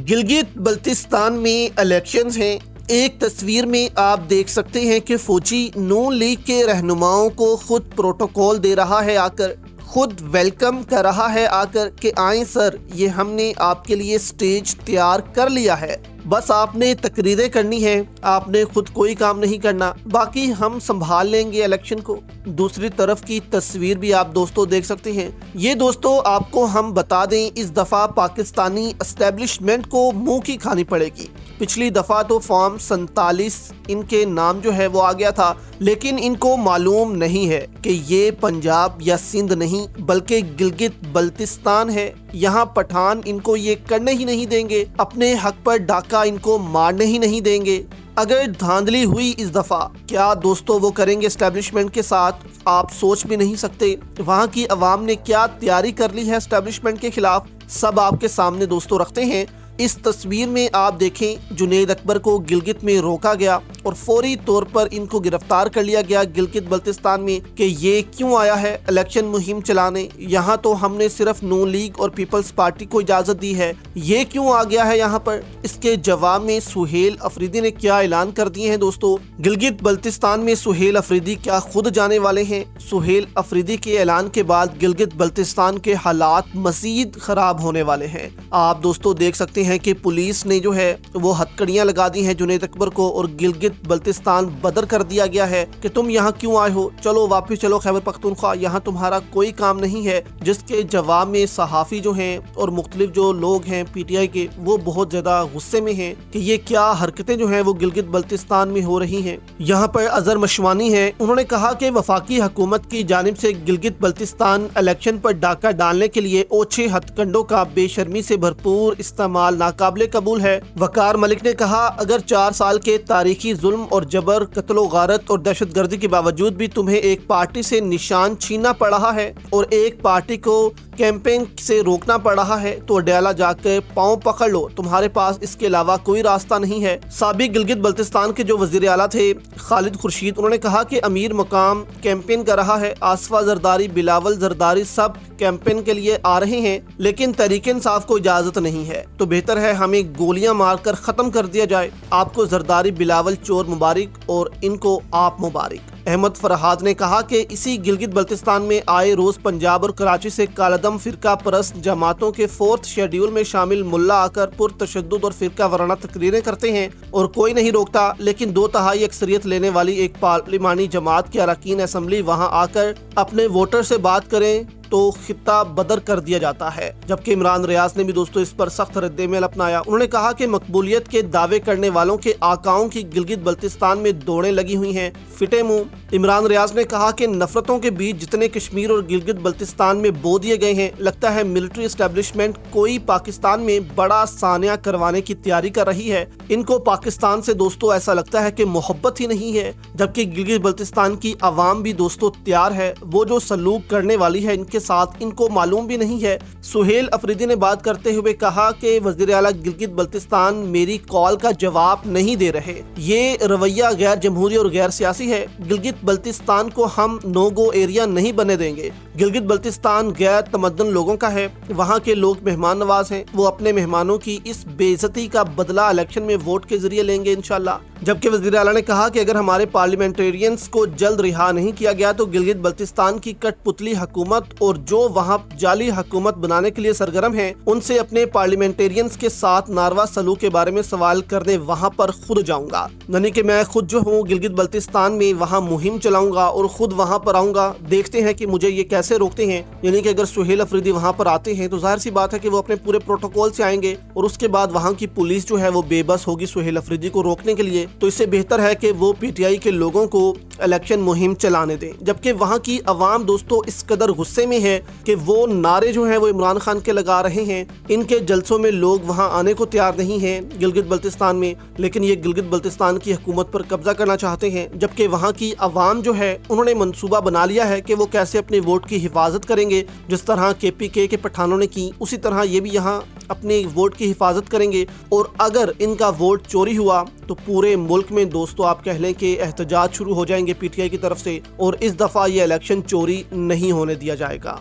गिलगित बल्तिस्तान में इलेक्शंस हैं। एक तस्वीर में आप देख सकते हैं कि फौजी नून लीग के रहनुमाओं को खुद प्रोटोकॉल दे रहा है, आकर खुद वेलकम कर रहा है आकर कि आएं सर, ये हमने आपके लिए स्टेज तैयार कर लिया है, बस आपने तकरीरें करनी है, आपने खुद कोई काम नहीं करना, बाकी हम संभाल लेंगे इलेक्शन को। दूसरी तरफ की तस्वीर भी आप दोस्तों देख सकते हैं। ये दोस्तों आपको हम बता दें, इस दफ़ा पाकिस्तानी एस्टेब्लिशमेंट को मुंह की खानी पड़ेगी। पिछली दफ़ा तो फॉर्म 47 इनके नाम जो है वो आ गया था, लेकिन इनको मालूम नहीं है कि ये पंजाब या सिंध नहीं बल्कि गिलगित बल्तिस्तान है। यहाँ पठान इनको ये करने ही नहीं देंगे, अपने हक पर डाका इनको मारने ही नहीं देंगे। अगर धांधली हुई इस दफ़ा, क्या दोस्तों वो करेंगे एस्टेब्लिशमेंट के साथ, आप सोच भी नहीं सकते। वहाँ की अवाम ने क्या तैयारी कर ली है एस्टेब्लिशमेंट के खिलाफ, सब आपके सामने दोस्तों रखते हैं। इस तस्वीर में आप देखें, जुनैद अकबर को गिलगित में रोका गया और फौरी तौर पर इनको गिरफ्तार कर लिया गया गिलगित बल्तिस्तान में कि ये क्यों आया है इलेक्शन मुहिम चलाने। यहाँ तो हमने सिर्फ नून लीग और पीपल्स पार्टी को इजाज़त दी है, ये क्यों आ गया है यहाँ पर। इसके जवाब में सुहेल अफरीदी ने क्या ऐलान कर दिए हैं दोस्तों। गिलगित बल्तिस्तान में सुहेल अफरीदी क्या खुद जाने वाले हैं। सुहेल अफरीदी के ऐलान के बाद गिलगित बल्तिस्तान के हालात मजीद खराब होने वाले हैं। आप दोस्तों देख सकते हैं कि पुलिस ने जो है वो हथकड़ियां लगा दी हैं जुनैद अकबर को और गिलगित बल्तिस्तान बदर कर दिया गया है कि तुम यहाँ क्यों आए हो, चलो वापस चलो खैबर पख्तूनख्वा, यहाँ तुम्हारा कोई काम नहीं है। जिसके जवाब में सहाफ़ी जो हैं और मुख्तलिफ जो लोग हैं पीटीआई के, वो बहुत ज़्यादा गुस्से में हैं कि ये क्या हरकतें जो हैं वो गिलगित बल्तिस्तान में हो रही हैं। यहाँ पर अजहर मशवानी है, उन्होंने कहा कि वफाकी हुकूमत की जानिब से गिलगित बल्तिस्तान इलेक्शन पर डाका डालने के लिए ओछे हथकंडों का बेशर्मी से भरपूर इस्तेमाल नाकाबिले कबूल है। वकार मलिक ने कहा, अगर 4 साल के तारीखी जुल्म और जबर, कत्लो गारत और दहशतगर्दी के बावजूद भी तुम्हें एक पार्टी से निशान छीनना पड़ रहा है और एक पार्टी को कैंपेन से रोकना पड़ रहा है, तो अडयाला जाकर पांव पकड़ लो, तुम्हारे पास इसके अलावा कोई रास्ता नहीं है। साबिक गिलगित बल्तिस्तान के जो वजीर आला थे खालिद खुर्शीद, उन्होंने कहा कि अमीर मकाम कैंपेन कर रहा है, आसफा जरदारी, बिलावल जरदारी सब कैंपेन के लिए आ रहे हैं, लेकिन तहरीक इंसाफ को इजाजत नहीं है, तो बेहतर है हमें गोलियां मारकर खत्म कर दिया जाए। आपको जरदारी, बिलावल चोर मुबारक और इनको आप मुबारक। अहमद फरहाद ने कहा कि इसी गिलगित बल्तिस्तान में आए रोज पंजाब और कराची से कालदम फिरका परस्त जमातों के 4th शेड्यूल में शामिल मुल्ला आकर पुरतशद्दुद और फिरका वराना तकरीरें करते हैं और कोई नहीं रोकता, लेकिन 2/3 अक्सरियत लेने वाली एक पार्लिमानी जमात के अरकान असम्बली वहां आकर अपने वोटर से बात करें तो खिता बदर कर दिया जाता है। जबकि इमरान रियाज ने भी दोस्तों इस पर सख्त रद्देमल अपनाया। उन्होंने कहा कि मकबूलियत के दावे करने वालों के आकाओं की गिलगित बल्तिस्तान में दौड़ें लगी हुई हैं, फिटे मुंह। इमरान रियाज ने कहा कि नफरतों के बीच जितने कश्मीर और गिलगित बल्तिस्तान में बो दिए गए हैं, लगता है मिलिट्री एस्टेब्लिशमेंट कोई पाकिस्तान में बड़ा सानिया करवाने की तैयारी कर रही है। इनको पाकिस्तान से दोस्तों ऐसा लगता है कि मोहब्बत ही नहीं है, जबकि गिलगित बल्तिस्तान की आवाम भी दोस्तों तैयार है। वो जो सलूक करने वाली है इनके साथ, इनको मालूम भी नहीं है। सुहेल अफरीदी ने बात करते हुए कहा कि वज़ीर आला गिलगित बल्तिस्तान मेरी कॉल का जवाब नहीं दे रहे, ये रवैया गैर जमहूरी और गैर सियासी है। गिलगित बल्तिस्तान को हम नो गो एरिया नहीं बने देंगे। गिलगित बल्तिस्तान गैर तमद्दन लोगों का है, वहाँ के लोग मेहमान नवाज हैं, वो अपने मेहमानों की इस बेइज्जती का बदला इलेक्शन में वोट के जरिए लेंगे इंशाल्लाह। जबकि वज़ीर आला ने कहा कि अगर हमारे पार्लियामेंटेरियंस को जल्द रिहा नहीं किया गया तो गिलगित बल्तिस्तान की कठपुतली हुकूमत और जो वहाँ जाली हुकूमत बनाने के लिए सरगर्म हैं, उनसे अपने पार्लियामेंटेरियंस के साथ नारवा सलूक के बारे में सवाल करने वहाँ पर खुद जाऊंगा। यानी कि मैं खुद जो हूँ गिलगित बल्तिस्तान में वहाँ मुहिम चलाऊंगा और खुद वहाँ पर आऊंगा। देखते हैं कि मुझे ये कैसे रोकते हैं। यानी कि अगर सुहेल अफरीदी वहाँ पर आते हैं तो जाहिर सी बात है कि वो अपने पूरे प्रोटोकॉल से आएंगे और उसके बाद वहाँ की पुलिस जो है वो बेबस होगी सुहेल अफरीदी को रोकने के लिए। तो इससे बेहतर है कि वो पीटीआई के लोगों को इलेक्शन मुहिम चलाने दें। जबकि वहाँ की आवाम दोस्तों इस कदर गुस्से में है कि वो नारे जो हैं वो इमरान खान के लगा रहे हैं। इनके जलसों में लोग वहाँ आने को तैयार नहीं हैं गिलगित बल्तिस्तान में, लेकिन ये गिलगित बल्तिस्तान की हुकूमत पर कब्जा करना चाहते हैं। जबकि वहाँ की आवाम जो है उन्होंने मंसूबा बना लिया है कि वो कैसे अपने वोट की हिफाजत करेंगे। जिस तरह KPK के पठानों ने की, उसी तरह ये भी यहाँ अपने वोट की हिफाजत करेंगे। और अगर इनका वोट चोरी हुआ तो पूरे मुल्क में दोस्तों आप कह लें कि एहतजाज शुरू हो जाएंगे पीटीआई की तरफ से, और इस दफ़ा ये इलेक्शन चोरी नहीं होने दिया जाएगा।